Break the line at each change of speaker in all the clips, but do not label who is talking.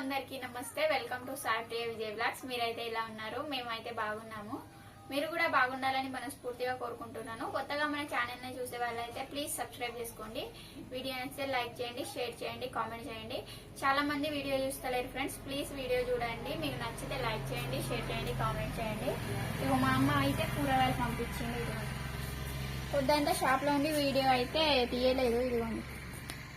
అందరికీ నమస్తే. Welcome to software Vijay blogs. మీరైతే ఇలా ఉన్నారు, మేమైతే బాగున్నాము. మీరు కూడా బాగుండాలని మనస్ఫూర్తిగా కోరుకుంటున్నాను. కొత్తగా మన ఛానల్ ని చూసే వాళ్ళైతే ప్లీజ్ సబ్స్క్రైబ్ చేసుకోండి. వీడియో నచ్చితే లైక్ చేయండి, షేర్ చేయండి, కామెంట్ చేయండి. చాలా మంది వీడియో చూస్తలేరు ఫ్రెండ్స్, ప్లీజ్ వీడియో చూడండి. మీకు నచ్చితే లైక్ చేయండి, షేర్ చేయండి, కామెంట్ చేయండి. ఇగో మా అమ్మ అయితే కూరగాయలు పంపించింది. ఇదిగోండి, పొద్దంతా షాప్ లో ఉండి వీడియో అయితే తీయలేదు. ఇదిగోండి,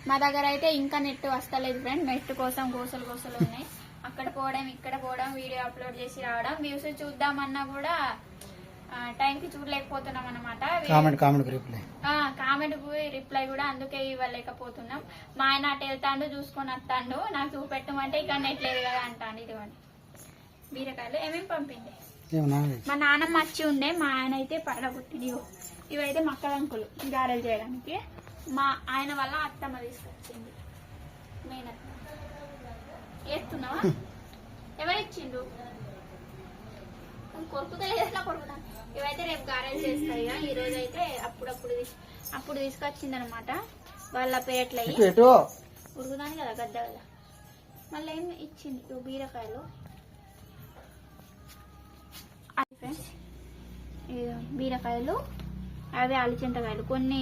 మా దగ్గర అయితే ఇంకా నెట్ వస్తలేదు ఫ్రెండ్. నెట్ కోసం గోసలు ఉన్నాయి. అక్కడ పోవడం ఇక్కడ పోవడం, వీడియో అప్లోడ్ చేసి రావడం, వ్యూస్ చూద్దామన్నా కూడా టైం కి చూడలేకపోతున్నాం అనమాట. కామెంట్ రిప్లై కూడా అందుకే ఇవ్వలేకపోతున్నాం. మా ఆయన అటు వెళ్తాండు, చూసుకొని వస్తాండు. నాకు చూపెట్టమంటే ఇక్కడ నెట్ లేదు కదా అంటాండు. ఇదిగోండి బీరకాయలు ఏమేమి పంపింది. మా నాన్నమ్మ వచ్చి ఉండే, మా ఆయన అయితే పడగొట్టింది. ఇవైతే మక్కలంకులు గారెలు చేయడానికి మా ఆయన వల్ల అత్తమ్మ తీసుకొచ్చింది. మేనత్త వేస్తున్నావా? ఎవరిచ్చిండ్రు? కొరుకుతా. ఇవైతే రేపు గారెలు చేస్తాయి. ఈ రోజు అయితే అప్పుడు తీసుకొచ్చింది అనమాట. వాళ్ళ పేట్ల ఉడుకుదాని కదా గద్ద వల్ల. మళ్ళీ ఏం ఇచ్చింది బీరకాయలు. బీరకాయలు అవి అలిచింతకాయలు, కొన్ని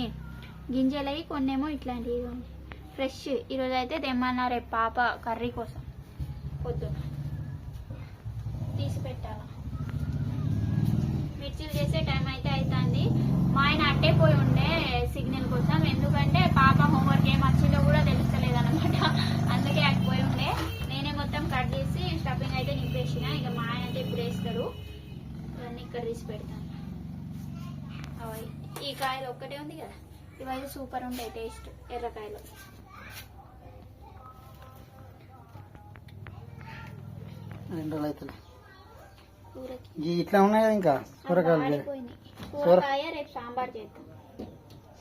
గింజలవి, కొన్నేమో ఇట్లాంటివి ఫ్రెష్. ఈరోజు అయితే తెమ్మన్నా రేపు పాప కర్రీ కోసం పొద్దున తీసి పెట్టాల. మిర్చిలు చేసే టైం అయితే అవుతుంది. మా ఆయన అట్టే పోయి ఉండే సిగ్నల్ కోసం, ఎందుకంటే పాప హోంవర్క్ ఏం వచ్చిందో కూడా తెలుస్తలేదు అనమాట. అందుకే అటు పోయి ఉండే. నేనే మొత్తం కట్ చేసి స్టఫింగ్ అయితే నింపేసిన. ఇక మా ఆయన అయితే ఇప్పుడు వేస్తారు. ఇవన్నీ ఇక్కడ తీసి పెడతాను. ఈ కాయలు ఒక్కటే ఉంది కదా, ఇవైతే సూపర్ ఉంటాయి టేస్ట్. ఎర్రకాయలు
ఇట్లా ఉన్నాయి. ఇంకా
కూరకాయ రేపు సాంబార్ చేద్దాం.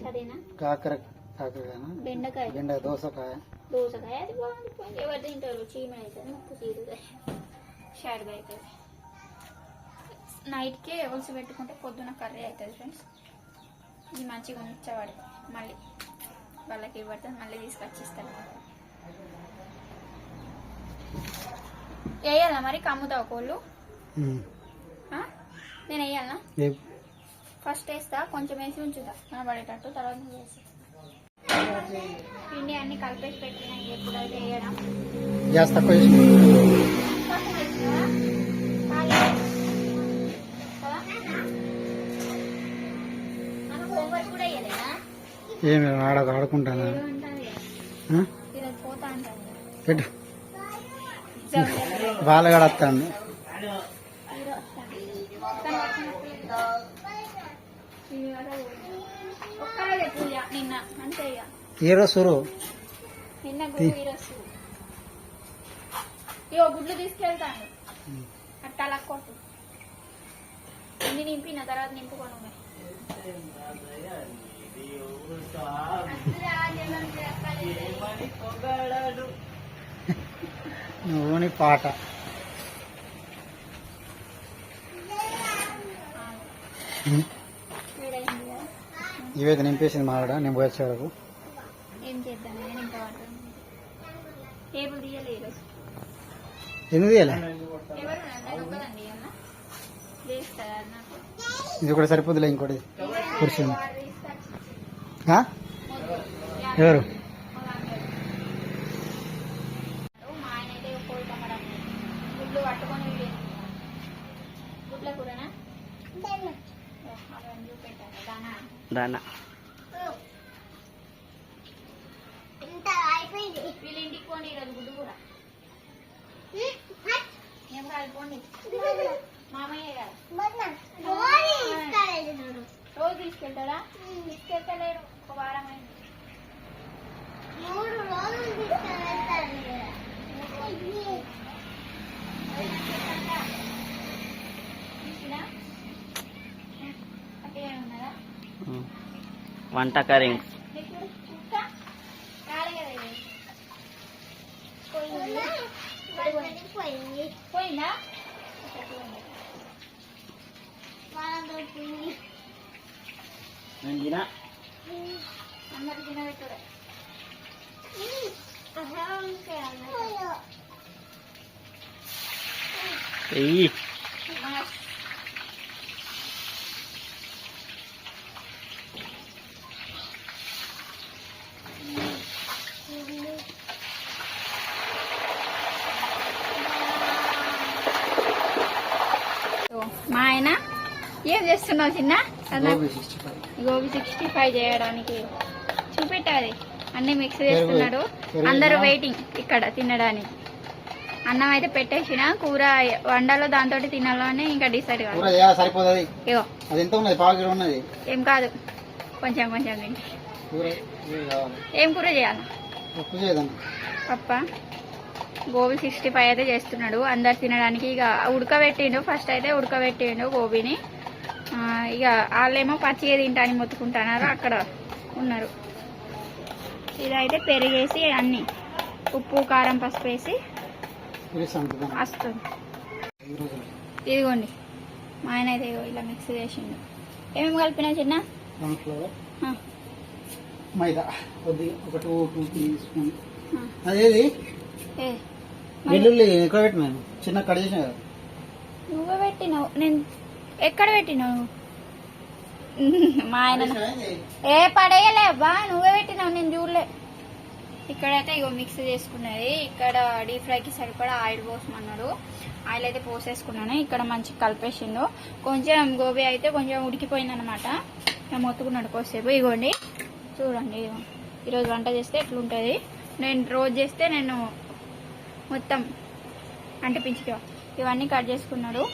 సరేనా?
కాకరకాయ, బెండకాయ, దోసకాయ
అది బాగుంది. ఎవరు తింటారు? చీమ అవుతుంది, ముక్కు తీరుతాయి, షాడ్గా అవుతుంది. నైట్కే ఒలిసి పెట్టుకుంటే పొద్దున కర్రీ అవుతుంది ఫ్రెండ్స్. ఇది మంచిగా ఉంచబడి మళ్ళీ వాళ్ళకి ఇవ్వడుతుంది, మళ్ళీ తీసుకొచ్చిస్తాను. వేయాలా మరి? కమ్ముతావు కోళ్ళు? నేను వేయాలనా? ఫస్ట్ వేస్తా, కొంచెం వేసి ఉంచుతా కనబడేటట్టు, తర్వాత వేసి పిండి అన్ని కలిపేసి పెట్టినా. ఎప్పుడు అయితే వేయడం
ఏమి ఆడుకుంటాను పెట్టు. బాలగాడు వస్తాను. హీరో సురు
గుడ్లు తీసుకెళ్తాను. అట్టా కొట్టు. ఇన్ని నింపిన తర్వాత నింపుకోను.
నువ్వుని పాట ఇవైతే నింపేసింది మావిడ. నేను పోయొచ్చే వరకు
ఏం చేద్దాం? టేబుల్ తీయలేదు.
ఎందుకు తీయాలి? ఇది కూడా సరిపోతులే. ఇంకోటి కూర్చుంది. ఎవరు? దానా
వీళ్ళ ఇంటికి పోండి. ఈరోజు గుడ్డు కూడా ఏం కాలిపోండి. మామయ్య కదా రోజు తీసుకెళ్తాడా? తీసుకెళ్తలేడు. ఒక వారం అయింది. 3 రోజులు తీసుకెళ్తాడు. అట్టే ఉన్నారా
వంట కర్రీ?
పోయిందా? అందరు తినబెట్టుడే.
చెయ్యి.
మా ఆయన ఏం చేస్తున్నావు చిన్న
గోబీ 65.
గోబీ 65 చేయడానికి చూపెట్టాలి అన్ని మిక్స్
పెరుగు-
చేస్తున్నాడు.
పెరుగు
అందరూ
వేసినా?
వెయిటింగ్ ఇక్కడ తినడానికి. అన్నం అయితే పెట్టేసిన, కూర వండాలో దాంతో తినాలో అని ఇంకా డిసైడ్
కూర
కాదు.
చేయాలి సరిపోతుంది.
ఇగో
అది ఎంత ఉన్నది? పావు కిలో ఉన్నది
ఏం కాదు, కొంచెం కొంచెం తింటే.
కూర. ఇది కావాలి.
ఏం కూర చేయాలి?
ఉప్పు చేయదాం.
పప్ప గోబీ 65 అయితే చేస్తున్నాడు అందరు తినడానికి. ఇక ఉడకబెట్టిండు, ఫస్ట్ అయితే ఉడకబెట్టిండు గోబీని. ఇక వాళ్ళేమో పచ్చిగా తింటాని మొత్తుకుంటున్నారు, అక్కడ ఉన్నారు. ఇదైతే పెరిగేసి అన్ని ఉప్పు కారం పసుపు వేసి వస్తుంది. ఇదిగోండి మా ఆయన అయితే ఇగో ఇలా మిక్స్ చేసిండు. ఏమేమి కలిపినా చిన్న?
కార్న్ఫ్లవర్,
ఆ,
మైదా కొద్దిగా ఒక 2 టీ స్పూన్.
ఆ.
అదేది
ఏ
వెల్లుల్లి ఎక్కడ పెట్టినాను? చిన్న కట్ చేసిన కదా.
నువ్వే పెట్టినావు, నేను ఎక్కడ పెట్టినావు? మా ఆయన ఏ పడేయలే అబ్బా, నువ్వే పెట్టినావు, నేను చూడలే. ఇక్కడైతే ఇగో మిక్స్ చేసుకున్నది. ఇక్కడ డీప్ ఫ్రైకి సరిపడా ఆయిల్ పోసమన్నాడు, ఆయిల్ అయితే పోసేసుకున్నాను. ఇక్కడ మంచిగా కలిపేసిండు. కొంచెం గోబీ అయితే కొంచెం ఉడికిపోయింది అనమాట, మొత్తుకున్నాడు కొద్దిసేపు. ఇగోండి చూడండి, ఇగో ఈరోజు వంట చేస్తే ఎట్లుంటుంది. నేను రోజు చేస్తే నేను మొత్తం అంటిపించుకో. ఇవన్నీ కట్ చేసుకున్నాడు,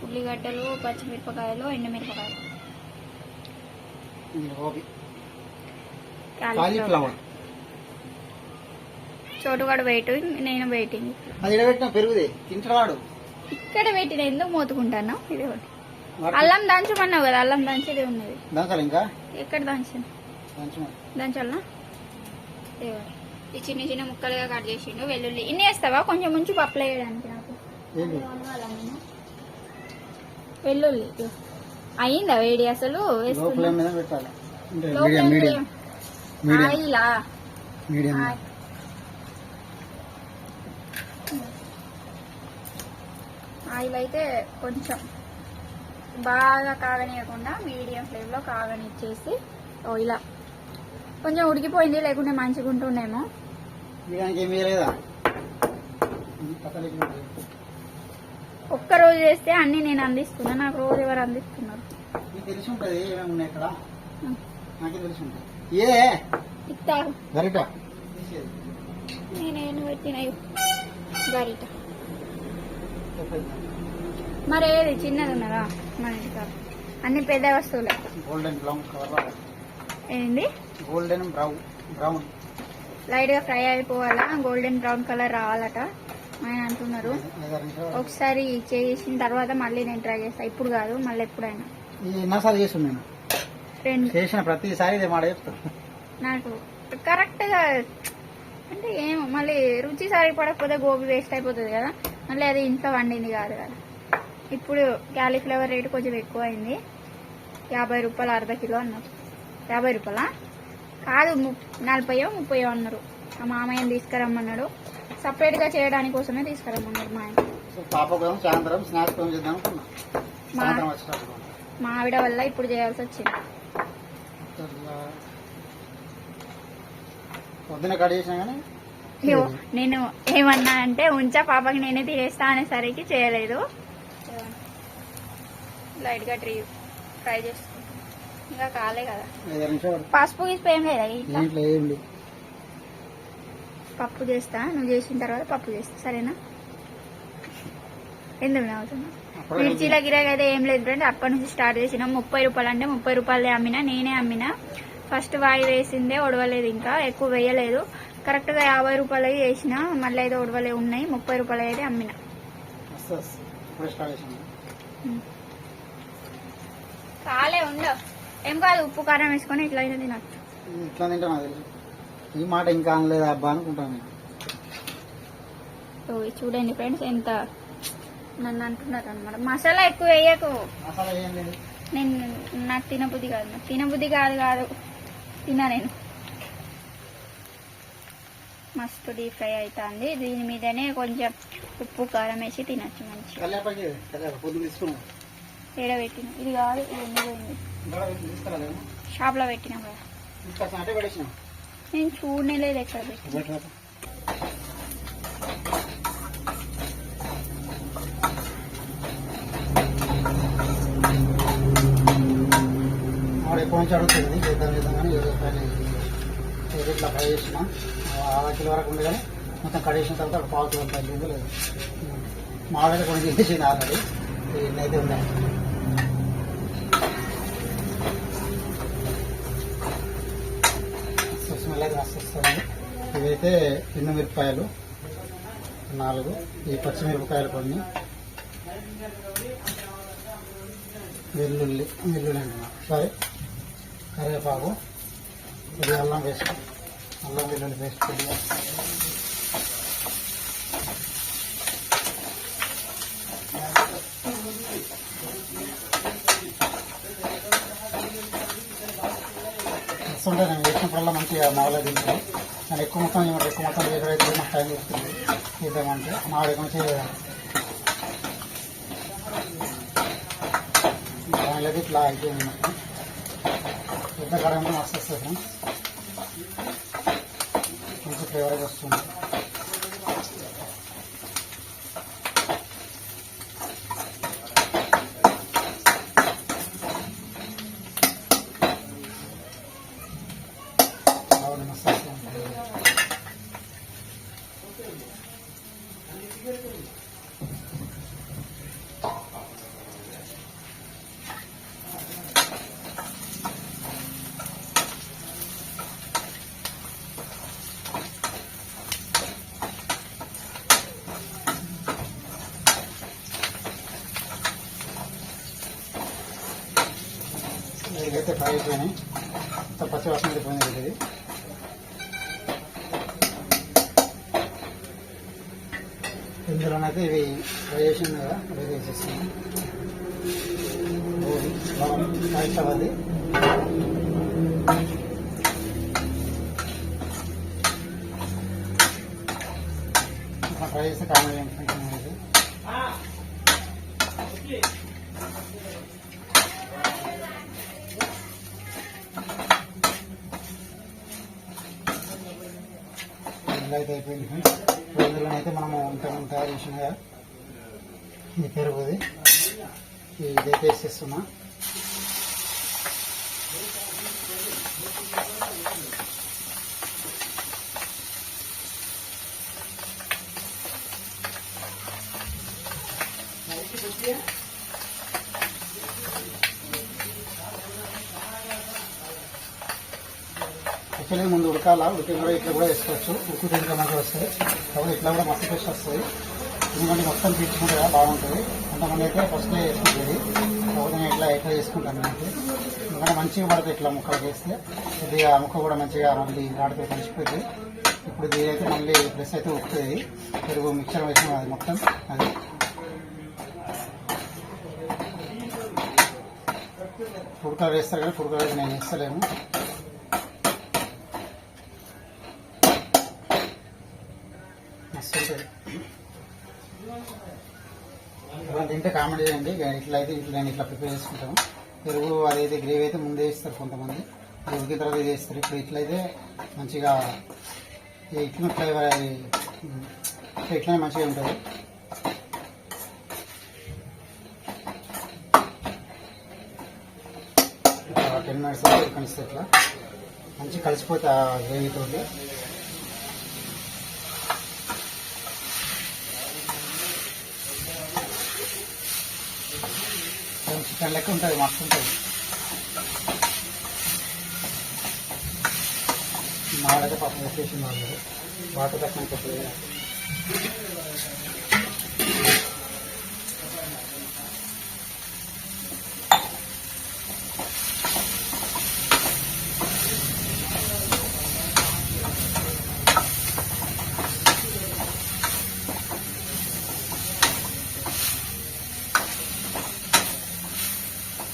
ఉల్లిగడ్డలు, పచ్చిమిరపకాయలు, ఎండుమిరపకాయలు,
గోబీ,
కాలీఫ్లవర్.
కాలీఫ్లవర్.
చోటుగాడు వెయిటింగ్, నేను వెయిటింగ్.
అది ఎక్కడ పెట్టినా పెరుగుదే తింటాడు.
ఇక్కడ పెట్టిన ఎందుకు మోతుకుంటాను? ఇది ఒకటి అల్లం దంచమన్నావు కదా, అల్లం దంచేది ఉన్నది.
దాంట్లో ఇంకా
ఎక్కడ దంచాను? దంచాలనా? ఇదిగోండి. ఈ చిన్న చిన్న ముక్కలుగా కట్ చేసిండు. వెల్లుల్లి ఇన్ని వేస్తావా? కొంచెం ముంచి పప్పులు వేయడానికి నాకు.
ఏంటి?
వెల్లుల్లి ఇదిగో. అయ్యిందా వేడి అసలు?
లోపల
వేస్తున్నా.
మీద పెట్టాలి. అంటే
లోపల
మీడియం మీడియం
ఏం?
మీడియం
ఆయిలా?
మీడియం.
ఆయిల్ అయితే కొంచెం బాగా కాగనియకుండా మీడియం ఫ్లేమ్ లో కాగనిచ్చేసి, ఓ ఇలా కొంచెం ఉడికిపోయింది, లేకుంటే మంచిగా ఉంటుండేమో.
మీడియానికి ఏమి లేదా?
ఒక్క రోజు చేస్తే అన్ని నేను అందిస్తున్నా, నాకు రోజు ఎవరు అందిస్తున్నారు?
మీకు తెలిసి ఉంటుంది ఏమేమి ఉన్నాయి ఇక్కడ. నాకే తెలిసి ఉంటుంది. ఏ
ఇస్తారు
గరిట
నేనేను పెట్టిన గరిట. మరి ఏది చిన్నది ఉన్నదా మన ఇంటికాడ? అన్ని పెద్ద వస్తువులే.
Golden brown colour.
ఏంది?
గోల్డెన్ బ్రౌన్
లైట్ గా ఫ్రై అయిపోవాలా, గోల్డెన్ బ్రౌన్ కలర్ రావాలట ఆయన అంటున్నారు. ఒకసారి చేసిన తర్వాత మళ్ళీ నేను ట్రై చేస్తా, ఇప్పుడు కాదు మళ్ళీ ఎప్పుడైనా.
ఎన్నోసార్లు చేస్తాను నేను.
రెండు
చేసిన ప్రతిసారి ఇదే మాట చెప్తాను.
నాకు కరెక్ట్ గా అంటే ఏమో మళ్ళీ రుచి సరిపడకపోతే గోబీ వేస్ట్ అయిపోతుంది కదా, మళ్ళీ అది ఇంట్లో వండింది కాదు కదా. ఇప్పుడు క్యాలీఫ్లవర్ రేటు కొంచెం ఎక్కువ అయింది, 50 రూపాయలు అర్ధ కిలో అన్నారు. 50 రూపాయలా కాదు, 40-30 అన్నారు. ఆ మామయ్యని తీసుకురమ్మన్నాడు, సపరేట్ గా చేయడానికి కోసమే తీసుకురమ్మన్నాడు మా ఆయన.
పాప కోసం సాయంత్రం స్నాక్స్ కోసం చేద్దాం అనుకున్నా.
మా
సాయంత్రం వచ్చేటప్పుడు
మా ఆవిడ వల్ల ఇప్పుడు చేయాల్సి వచ్చింది.
పొద్దున కట్ చేసినా కానీ
ఇగో నేను ఏమన్నా అంటే ఉంచా పాపకి నేనే తినేస్తా అనేసరికి చేయలేదు. లైట్ గా ఫ్రై చేసుకుంటాం, ఇంకా కాలే కదా.
5 నిమిషాలు
పసుపు గిసుపు ఏం లేదా ఇట్లా?
ఇంట్లో ఏం లేదు.
పప్పు చేస్తా, నువ్వు చేసిన తర్వాత పప్పు చేస్తా, సరేనా? ఎందుకు నవ్వుతున్నా? మిర్చీల గిరాకీ అయితే ఏం లేదు ఫ్రెండ్, అప్పటి నుంచి స్టార్ట్ చేసినాం. 30 రూపాయలు అంటే 30 రూపాయలే అమ్మినా, నేనే అమ్మినా. ఫస్ట్ వాయి వేసిందే, ఒడవలేదు, ఇంకా ఎక్కువ వేయలేదు. కరెక్ట్ గా 50 రూపాయలు వేసిన, మళ్ళీ అయితే ఒడవలే ఉన్నాయి. 30 రూపాయలు అయితే అమ్మినా.
ఇప్పుడే స్టార్ట్ చేసాను.
కాలే ఉండవు, ఏం కాదు, ఉప్పు కారం వేసుకొని ఇట్లా అయితే తినచ్చు.
ఇట్లా తింటా నాకు తెలుసు. ఈ మాట ఇంకా అనలేదు అబ్బా అనుకుంటాను నేను.
సో చూడండి ఫ్రెండ్స్, ఎంత నన్ను అంటున్నారు అనమాట. మసాలా ఎక్కువ వేయకు,
మసాలా ఏం లేదు.
నేను నాకు తినబుద్ధి కాదు, నాకు తినబుద్ధి కాదు తినా నేను. మస్తు డీప్ ఫ్రై అవుతుంది. దీని మీదనే కొంచెం ఉప్పు కారం వేసి తినచ్చు మంచిగా.
కల్యాపకి పొద్దున తీసుకున్నాం.
ఏడబెట్టిన ఇది కాదు, ఇది ఎండిపోయింది. షాప్లో పెట్టినాం కదా.
అంటే పడేసినాం.
నేను చూడనే లేదు ఎక్కడ పెట్టిన.
ఆవిడ ఎప్పటి నుంచి అడుగుతుంది చేద్దాం కానీ ఇట్లా ఫ్రై చేసిన 1/2 కిలో వరకు ఉంది కానీ మొత్తం కడిగేసిన తర్వాత 1/4 కిలో తగ్గింది లేదు. మామిడి కొన్ని చేసింది ఆల్రెడీ. ఇన్నైతే ఉన్నాయి. స్మెల్ అయితే మస్తు వస్తుంది. ఇవైతే ఎండుమిరపకాయలు 4, ఈ పచ్చిమిరపకాయలు కొన్ని, వెల్లుల్లి అంటున్నా సారీ, కరివేపాకు, కొద్దిగా అల్లం పేస్ట్, అల్లం వెల్లుల్లి పేస్ట్ కొద్దిగా, వస్తుంటే నేను వేసినప్పుడల్లా మంచిగా మామూలుగా తింటాను. నేను ఎక్కువ మొత్తం ఎక్కడైతే నాకు టైం వస్తుంది చేద్దామంటే మామిడి కొంచెం దానిలోకి ఇట్లా అయిపోయింది. మొత్తం పెద్ద కారం మస్తు వస్తుంది, మంచి ఫ్లేవర్గా వస్తుంది. మస్తు వస్తుంది. ఇదైతే ఫ్రై అయిపోయినాయి, మొత్తం పచ్చి వాసన అయిపోయింది. ఇది ఇందులోనైతే ఇవి ఫ్రై చేసింది కదా, ఫ్రై చేసేస్తాను. ఫ్రై అవ్వాలి. ఇట్లా ఫ్రై చేస్తే కామెడీ అనుకుంటున్నాను. అయితే అయిపోయింది. ఇందులోనైతే మనము ఇంతకుముందు తయారు చేసినగా ఈ పెరుగుది ఇదైతే వేసేస్తున్నా. యాక్చువల్లీ ముందు ఉడకాల, ఉడికి కూడా ఇట్లా కూడా వేసుకోవచ్చు. ఉక్కు తింటే మంచిగా వస్తాయి, కాబట్టి ఇట్లా కూడా మస్తు టేస్ట్ వస్తుంది. ఎందుకంటే మొత్తం పీల్చుకుంటే బాగుంటుంది. కొంతమంది అయితే ఫస్ట్ వేసుకుంటుంది, కాబట్టి నేను ఇట్లా చేసుకుంటాను. అంటే ఎందుకంటే మంచిగా పడుతుంది ఇట్లా ముక్కలు వేస్తే. ఇది ఆ ముక్క కూడా మంచిగా మళ్ళీ వాటితో కలిసిపోతుంది. ఇప్పుడు దీనైతే మళ్ళీ ప్లస్ అయితే ఉక్కుతుంది. పెరుగు మిక్చర్ వేసిన అది మొత్తం అది ఫుడ్ కలర్ వేస్తారు కానీ ఫుడ్ కలర్ నేను వేస్తలేము. మస్తు ఉంటుంది. ఇలా తింటే కామెడీ అండి. ఇట్లా అయితే నేను ఇట్లా ప్రిపేర్ చేసుకుంటాను. పెరుగు అదైతే గ్రేవీ అయితే ముందే వేస్తారు కొంతమంది, ఉడికిన తర్వాత ఇది వేస్తారు. ఇప్పుడు ఇట్లయితే మంచిగా ఇట్లా ఫ్లేవర్ ఇట్లనే మంచిగా ఉంటుంది. ఇట్లా 10 minutes వరకు ఉడకనిస్తే ఇట్లా మంచిగా కలిసిపోతే ఆ గ్రేవీతో. చికెన్ లెక్క ఉంటుంది, మస్తు ఉంటుంది. మాడైతే పప్పు వేసేసింది వాళ్ళు, వాటర్ తక్కువ చెప్పలేదు.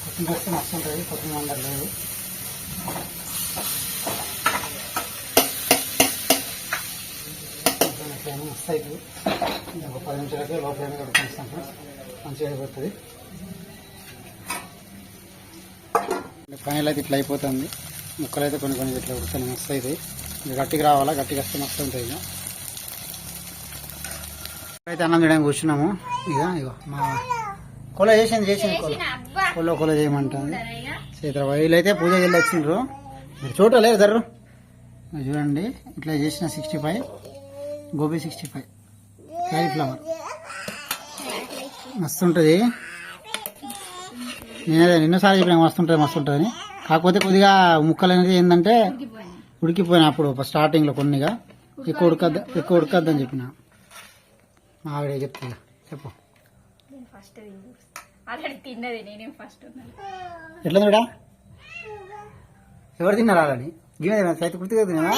కొత్తిమీర వేస్తే మస్తు ఉంటుంది, కొత్తిమీర ఉండలేదు. మస్తు మస్తు అవుతుంది. ఒక 10 నిమిషాలకే లోపల మీద ఉడికిస్తాం ఫ్రెండ్స్, మంచిగా అయిపోతుంది. ఫైనల్ అయితే ఇట్లా అయిపోతుంది. ముక్కలు అయితే కొన్ని కొన్ని ఇట్లా ఉడుకుతాయి, మస్తు అవుతాయి. ఇక గట్టిగా రావాలా, గట్టిగా వస్తే మస్తు ఉంటుంది. ఇక అయితే అన్నం చేయడానికి కూర్చున్నాము. ఇగో మా కొల చేసింది కొల చేయమంటుంది చేతుల వీళ్ళైతే పూజ వెళ్ళి వచ్చిండ్రు. మీరు చూడలేదు జర్రు చూడండి. ఇట్లా చేసిన 65 గోబీ 65 క్యాలీఫ్లవర్ మస్తు ఉంటుంది. నేనే నిన్నసారి చెప్పిన మస్తు ఉంటుంది అని. కాకపోతే కొద్దిగా ముక్కలు అనేది ఏంటంటే ఉడికిపోయినప్పుడు స్టార్టింగ్లో కొన్నిగా ఎక్కువ ఉడకద్దని చెప్పిన. ఆవిడే చెప్తా చెప్పు ఎట్లా చూడా ఎవరు తిన్నారా అని గిన్నె అయితే గుర్తుగా తిన్నా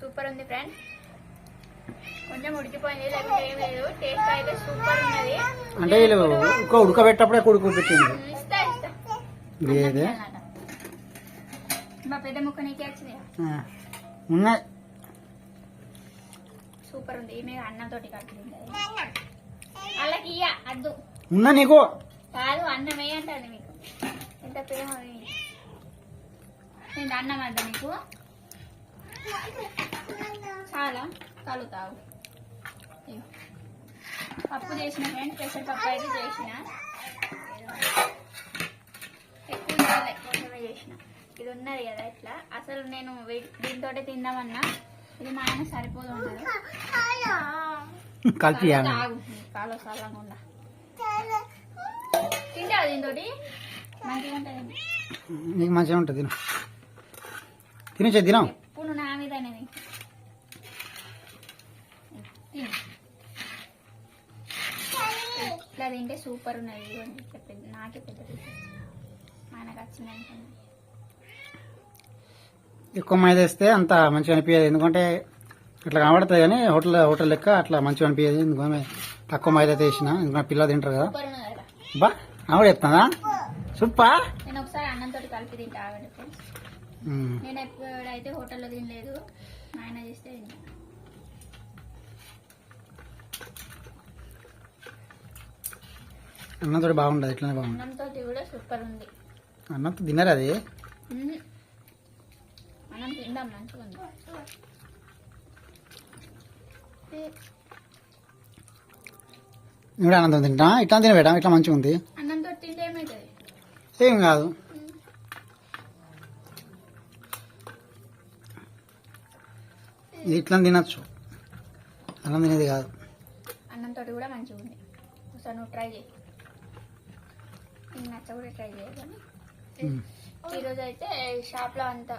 సూపర్ ఉంది ఫ్రెండ్. కొంచెం ఉడికిపోయింది, లేకపోతే ఏం లేదు. టేస్ట్ అయితే సూపర్ ఉన్నది.
అంటే వీళ్ళు ఉడకబెట్టప్పుడే ఉడకబెట్టింది.
ఇస్తా
లేదే
మా పెద్ద ముక్క నీకే వచ్చింది.
ఉన్నాయి
సూపర్ ఉంది. ఈమె అన్నంతో కట్టింది. వాళ్ళకి ఇయ్య అద్దు
ఉన్నా నీకు
కాదు, అన్నం వేయంటాను మీకు. ఎంత ప్రేమ నేను అన్నం వద్దా నీకు? చాలా కలుగుతావు. పప్పు చేసిన ఫ్రెండ్, పెసరపప్పు అయితే చేసిన. ఎక్కువ చేసిన. ఇది ఉన్నది కదా ఇట్లా. అసలు నేను దీంతో తిందామన్నా ఇది మా ఆయన సరిపోదు ఉన్నది.
కలిపి
కాలో సల్లంగా తింటావు దీంతో మంచిగా ఉంటుంది.
నీకు మంచిగా ఉంటుంది. తినచ్చే తినం
ఇప్పుడు నా మీద ఇట్లా తింటే సూపర్ ఉన్నది. నాకే పెద్ద ఆయనకు వచ్చింది అనుకున్నాను.
ఎక్కువ మైదా వేస్తే అంత మంచిగా అనిపించదు, ఎందుకంటే ఇట్లా కనబడుతుంది. కానీ హోటల్ లెక్క అట్లా మంచిగా అనిపించదు. ఎందుకంటే తక్కువ మైదా అయితే వేసిన, ఎందుకంటే పిల్లలు తింటారు కదా.
సూపర్ ఉన్నది కదా.
బా ఆవిడ చెప్తానా సూపా.
నేను ఒకసారి అన్నంతో కలిపి తింటా ఆవిడ ఫ్రెండ్స్. నేను ఎప్పుడైతే హోటల్లో తినలేదు, ఆయన చేస్తే తింటా.
అన్నంతో బాగుండదు, ఇట్లానే బాగుంటుంది.
అన్నంతో కూడా సూపర్ ఉంది.
అన్నంతో తిన్నారు అది.
అన్నం తిందాం, మంచిగా ఉంది.
నువ్వు అన్నంతో తింటా, ఇట్లా తినబెట్టా, ఇట్లా మంచిగా ఉంది.
అన్నంతో తింటే ఏమవుతుంది?
ఏం కాదు. ఇట్లా తినచ్చు, అన్నం తినేది కాదు.
అన్నంతో కూడా మంచిగా ఉంది. ఒకసారి నువ్వు ట్రై చేయి. నీకు నచ్చ కూడా ట్రై చేయగాని. ఈరోజు అయితే షాప్లో అంతా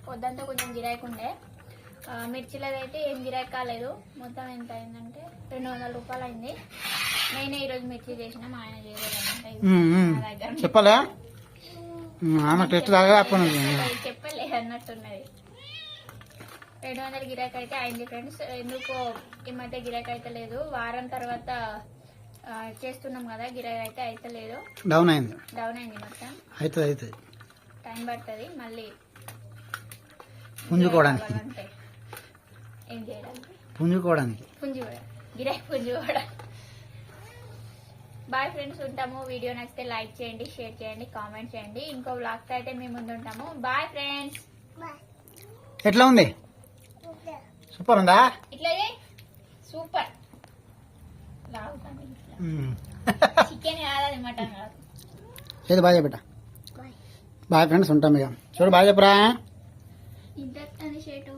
పొద్దంతా కొంచెం గిరాకీ ఉండే. మిర్చిలది అయితే ఏం గిరాకీ కాలేదు. మొత్తం ఎంత అయిందంటే 200 రూపాయలు అయింది. నేనే ఈరోజు మిర్చి చేసిన, మా ఆయన చేయలేదంటే
చెప్పలే
చెప్పలే అన్నట్టున్నది. 200 గిరాకీ అయితే అయింది ఫ్రెండ్స్. ఎందుకో ఈ మధ్య గిరాకీ అయితే లేదు. వారం తర్వాత చేస్తున్నాం కదా, గిరాకీ అయితే అయితే లేదు.
డౌన్ అయింది
మొత్తం.
అవుతుంది
టైం పడుతుంది మళ్ళీ
పుంజుకోవడానికి.
ఏం చేయడానికి?
పుంజుకోవడానికి
గిరాకీ పుంజుకోవడం. బాయ్ ఫ్రెండ్స్, ఉంటాము. వీడియో నచ్చితే లైక్ చేయండి, షేర్ చేయండి, కామెంట్ చేయండి. ఇంకో వ్లాగ్తో అయితే మేము ముందు ఉంటాము. Bye friends.
ఎట్లా ఉంది? సూపర్ ఉందా?
ఇట్లా సూపర్. చికెన్ కాదు, మటన్ కాదు.
లేదు బాయ్ చెప్పట. బాయ్ ఫ్రెండ్స్, ఉంటాం ఇక. చూడు బాయ్ చెప్పరా.
ఇంత షేటు